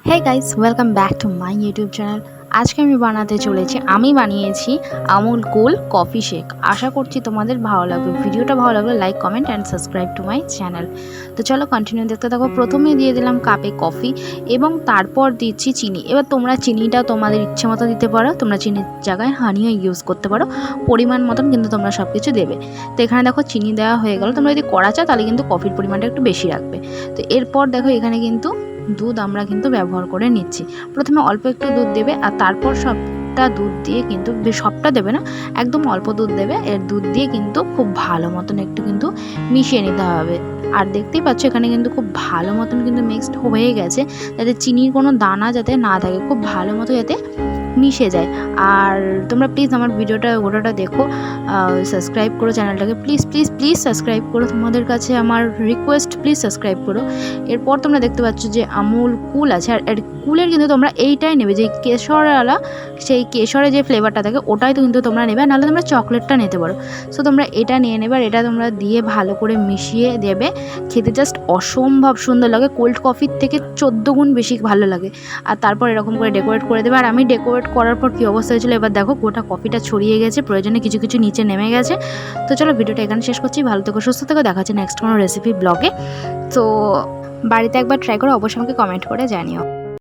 Hey guys, welcome back to my YouTube channel. আজকে আমি বানাতে চলেছি, আমি বানিয়েছি আমুল কুল কফি শেক। আশা করছি তোমাদের ভালো লাগবে। ভিডিওটা ভালো লাগলে like, comment and subscribe to my channel. তো চলো কন্টিনিউ দেখতে থাকো। প্রথমে দিয়ে দিলাম কাপে কফি এবং তারপর দিচ্ছি চিনি। এবার তোমরা চিনিটা তোমাদের ইচ্ছে মতো দিতে পারো, তোমরা চিনির জায়গায় হানিও ইউজ করতে পারো, পরিমাণ মতন কিন্তু তোমরা সব কিছু দেবে। তো এখানে দেখো চিনি দেওয়া হয়ে গেল। তোমরা যদি কড়া চাও তাহলে কিন্তু কফির পরিমাণটা একটু বেশি রাখবে। তো এরপর দেখো এখানে কিন্তু দুধ আমরা কিন্তু ব্যবহার করে নিচ্ছি। প্রথমে অল্প একটু দুধ দেবে আর তারপর সবটা দুধ দিয়ে কিন্তু সবটা দেবে না, একদম অল্প দুধ দেবে। এর দুধ দিয়ে কিন্তু খুব ভালো মতন একটু কিন্তু মিশিয়ে নিতে হবে। আর দেখতেই পাচ্ছ এখানে কিন্তু খুব ভালো মতন কিন্তু মিক্সড হয়ে গেছে, যাতে চিনির কোনো দানা যাতে না থাকে, খুব ভালো মতো যাতে মিশে যায়। আর তোমরা প্লিজ আমার ভিডিওটা গোটাটা দেখো, সাবস্ক্রাইব করো চ্যানেলটাকে, প্লিজ প্লিজ প্লিজ সাবস্ক্রাইব করো, তোমাদের কাছে আমার রিকোয়েস্ট, প্লিজ সাবস্ক্রাইব করো। এরপর তোমরা দেখতে পাচ্ছ যে আমুল কুল আছে, আর কুলের কিন্তু তোমরা এইটাই নেবে যে কেশরওয়ালা, সেই কেশরে যে ফ্লেভারটা থাকে ওটাই তো কিন্তু তোমরা নেবে, নাহলে তোমরা চকলেটটা নিতে পারো। সো তোমরা এটা নিয়ে নেবে আর এটা তোমরা দিয়ে ভালো করে মিশিয়ে দেবে। খেতে জাস্ট অসম্ভব সুন্দর লাগে, কোল্ড কফির থেকে 14 গুণ বেশি ভালো লাগে। আর তারপর এরকম করে ডেকোরেট করে দেবে। আর আমি ডেকোরেট করার পর কী অবস্থা হয়েছিল এবার দেখো, গোটা কফিটা ছড়িয়ে গেছে, প্রয়োজনে কিছু কিছু নিচে নেমে গেছে। তো চলো ভিডিওটা এখানে শেষ করছি। ভালো থেকো, সুস্থ থেকো, দেখা হচ্ছে নেক্সট কোনো রেসিপি ব্লগে। তো বাড়িতে একবার ট্রাই করে অবশ্যই আমাকে কমেন্ট করে জানিও।